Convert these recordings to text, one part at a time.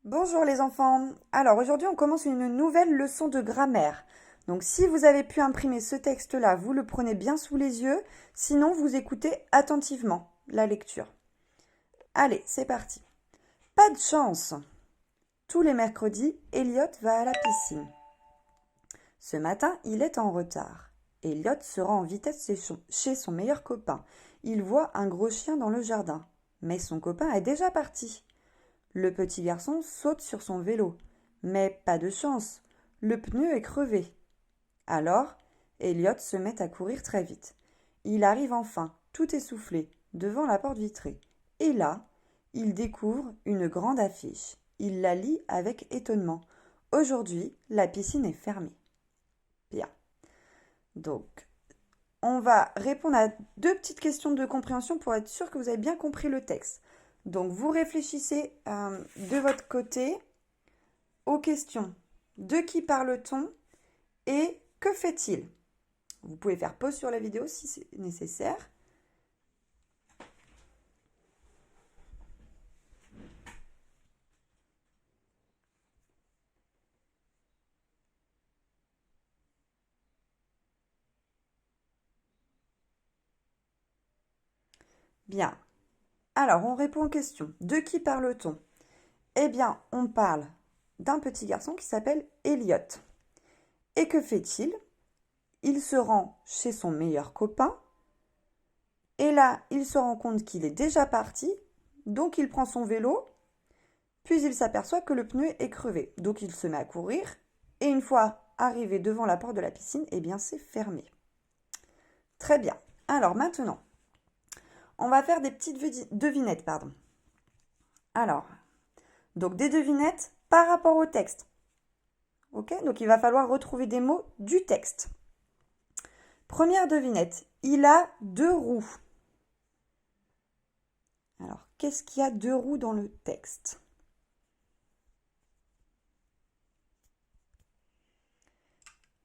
Bonjour les enfants. Alors aujourd'hui on commence une nouvelle leçon de grammaire. Donc si vous avez pu imprimer ce texte-là, vous le prenez bien sous les yeux, sinon vous écoutez attentivement la lecture. Allez, c'est parti. Pas de chance. Tous les mercredis, Elliot va à la piscine. Ce matin, il est en retard. Elliot se rend en vitesse chez son meilleur copain. Il voit un gros chien dans le jardin. Mais son copain est déjà parti. Le petit garçon saute sur son vélo. Mais pas de chance, le pneu est crevé. Alors, Elliot se met à courir très vite. Il arrive enfin, tout essoufflé, devant la porte vitrée. Et là, il découvre une grande affiche. Il la lit avec étonnement. Aujourd'hui, la piscine est fermée. Bien. Donc, on va répondre à deux petites questions de compréhension pour être sûr que vous avez bien compris le texte. Donc, vous réfléchissez de votre côté aux questions. De qui parle-t-on et que fait-il? Vous pouvez faire pause sur la vidéo si c'est nécessaire. Bien. Alors, on répond aux questions. De qui parle-t-on? Eh bien, on parle d'un petit garçon qui s'appelle Elliot. Et que fait-il? Il se rend chez son meilleur copain. Et là, il se rend compte qu'il est déjà parti. Donc, il prend son vélo. Puis, il s'aperçoit que le pneu est crevé. Donc, il se met à courir. Et une fois arrivé devant la porte de la piscine, eh bien, c'est fermé. Très bien. Alors, maintenant, on va faire des petites devinettes, pardon. Alors, donc des devinettes par rapport au texte. Ok? Donc il va falloir retrouver des mots du texte. Première devinette, il a 2 roues. Alors, qu'est-ce qu'il y a 2 roues dans le texte?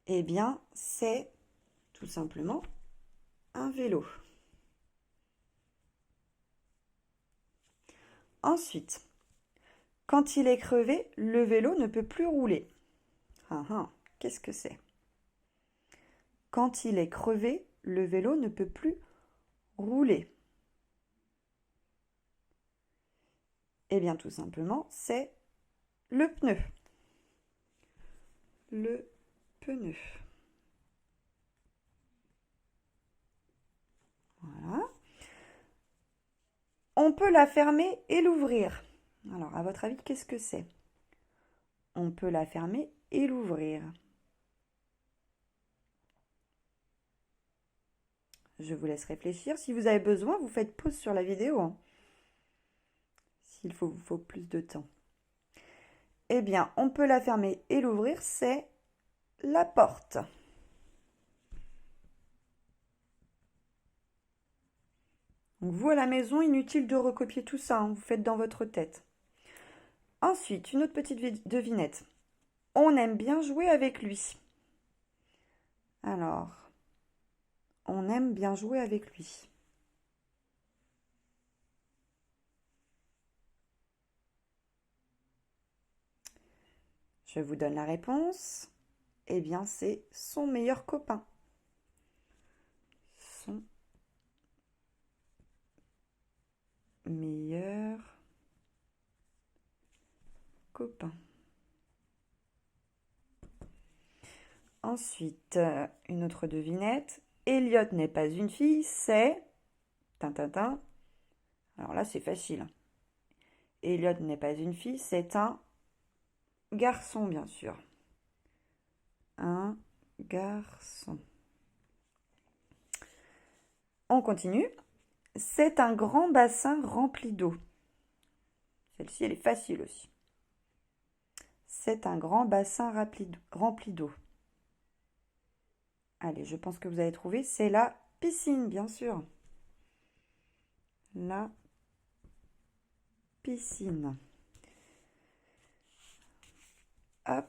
Eh bien, c'est tout simplement un vélo. Ensuite, quand il est crevé, le vélo ne peut plus rouler. Qu'est-ce que c'est? Quand il est crevé, le vélo ne peut plus rouler. Eh bien, tout simplement, c'est le pneu. Le pneu. Voilà. On peut la fermer et l'ouvrir. Alors, à votre avis, qu'est-ce que c'est? On peut la fermer et l'ouvrir. Je vous laisse réfléchir. Si vous avez besoin, vous faites pause sur la vidéo, hein. S'il vous faut plus de temps. Eh bien, on peut la fermer et l'ouvrir, c'est la porte. Donc, vous à la maison, inutile de recopier tout ça, hein, vous faites dans votre tête. Ensuite, une autre petite devinette. On aime bien jouer avec lui. Alors, on aime bien jouer avec lui. Je vous donne la réponse. Eh bien, c'est son meilleur copain. Son meilleur copain. Ensuite, une autre devinette. Elliot n'est pas une fille, c'est... Tintintin. Alors là, c'est facile. Elliot n'est pas une fille, c'est un garçon, bien sûr. Un garçon. On continue. C'est un grand bassin rempli d'eau. Celle-ci, elle est facile aussi. C'est un grand bassin rempli d'eau. Allez, je pense que vous avez trouvé. C'est la piscine, bien sûr. La piscine. Hop,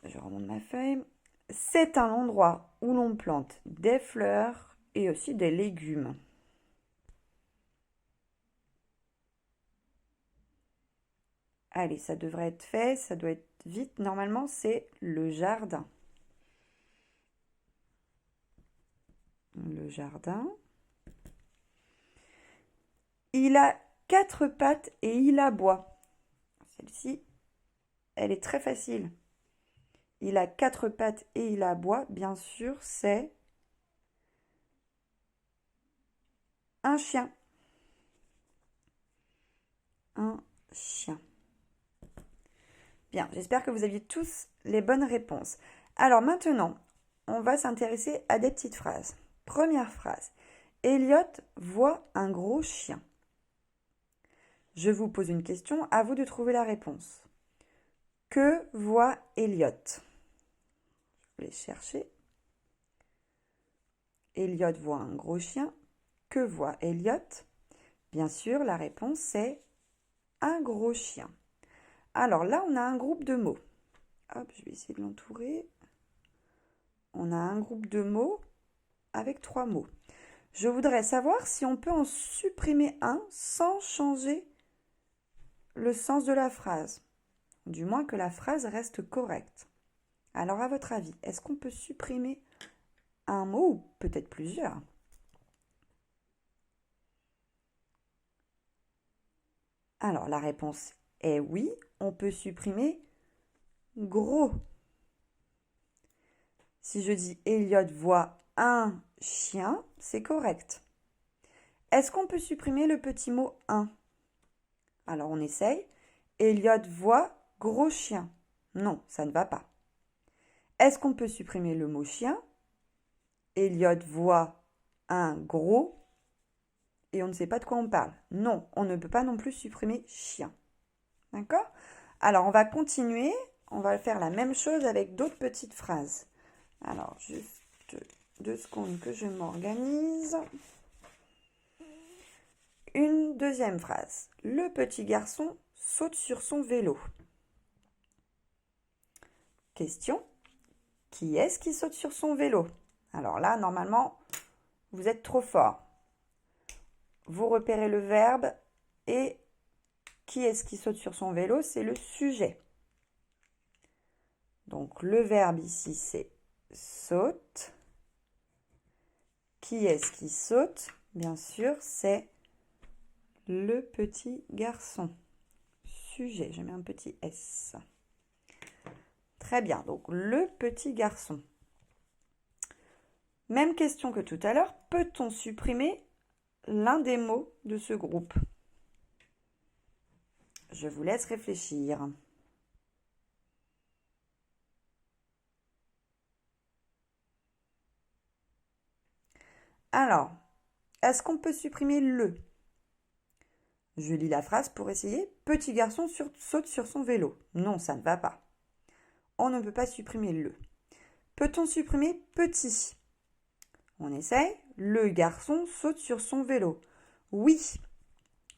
je remonte ma feuille. C'est un endroit où l'on plante des fleurs et aussi des légumes. Allez, ça devrait être fait, ça doit être vite. Normalement, c'est le jardin. Le jardin. Il a 4 pattes et il aboie. Celle-ci, elle est très facile. Il a 4 pattes et il aboie. Bien sûr, c'est un chien. Un chien. Bien, j'espère que vous aviez tous les bonnes réponses. Alors maintenant, on va s'intéresser à des petites phrases. Première phrase. Elliot voit un gros chien. Je vous pose une question, à vous de trouver la réponse. Que voit Elliot? Je vais chercher. Elliot voit un gros chien. Que voit Elliot? Bien sûr, la réponse c'est un gros chien. Alors là, on a un groupe de mots. Hop, je vais essayer de l'entourer. On a un groupe de mots avec 3 mots. Je voudrais savoir si on peut en supprimer un sans changer le sens de la phrase. Du moins que la phrase reste correcte. Alors à votre avis, est-ce qu'on peut supprimer un mot ou peut-être plusieurs? Alors la réponse est oui, on peut supprimer gros. Si je dis Elliot voit un chien, c'est correct. Est-ce qu'on peut supprimer le petit mot un? Alors on essaye. Elliot voit gros chien. Non, ça ne va pas. Est-ce qu'on peut supprimer le mot chien? Elliot voit un gros et on ne sait pas de quoi on parle. Non, on ne peut pas non plus supprimer chien. D'accord? Alors on va continuer. On va faire la même chose avec d'autres petites phrases. Alors, juste 2 secondes que je m'organise. Une deuxième phrase. Le petit garçon saute sur son vélo. Question. Qui est-ce qui saute sur son vélo? Alors là, normalement, vous êtes trop fort. Vous repérez le verbe et qui est-ce qui saute sur son vélo? C'est le sujet. Donc, le verbe ici, c'est saute. Qui est-ce qui saute? Bien sûr, c'est le petit garçon. Sujet, je mets un petit S. Très bien, donc le petit garçon. Même question que tout à l'heure, peut-on supprimer l'un des mots de ce groupe? Je vous laisse réfléchir. Alors, est-ce qu'on peut supprimer le? Je lis la phrase pour essayer. Petit garçon saute sur son vélo. Non, ça ne va pas. On ne peut pas supprimer le. Peut-on supprimer petit? On essaye. Le garçon saute sur son vélo. Oui,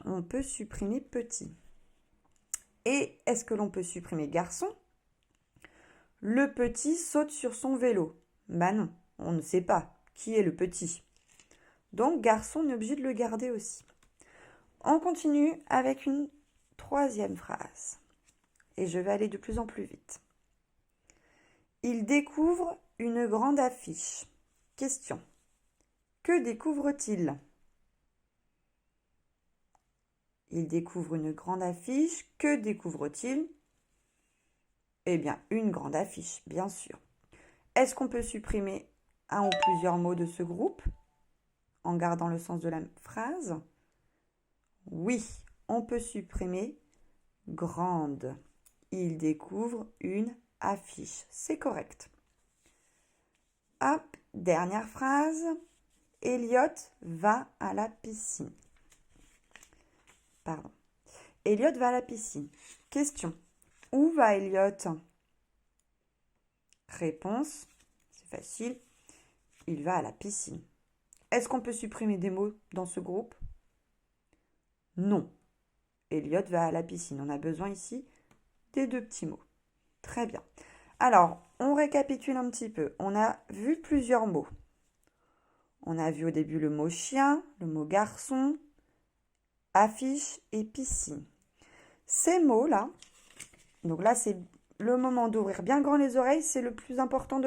on peut supprimer petit. Et est-ce que l'on peut supprimer garçon? Le petit saute sur son vélo. Ben non, on ne sait pas qui est le petit. Donc garçon, on est obligé de le garder aussi. On continue avec une troisième phrase. Et je vais aller de plus en plus vite. Il découvre une grande affiche. Question. Que découvre-t-il? Il découvre une grande affiche. Que découvre-t-il? Eh bien, une grande affiche, bien sûr. Est-ce qu'on peut supprimer un ou plusieurs mots de ce groupe en gardant le sens de la phrase? Oui, on peut supprimer grande. Il découvre une affiche. C'est correct. Hop, dernière phrase. Elliot va à la piscine. Pardon. Elliot va à la piscine. Question. Où va Elliot? Réponse. C'est facile. Il va à la piscine. Est-ce qu'on peut supprimer des mots dans ce groupe? Non. Elliot va à la piscine. On a besoin ici des 2 petits mots. Très bien. Alors, on récapitule un petit peu. On a vu plusieurs mots. On a vu au début le mot chien, le mot garçon, affiche et piscine. Ces mots-là, Donc là, c'est le moment d'ouvrir bien grand les oreilles, c'est le plus important de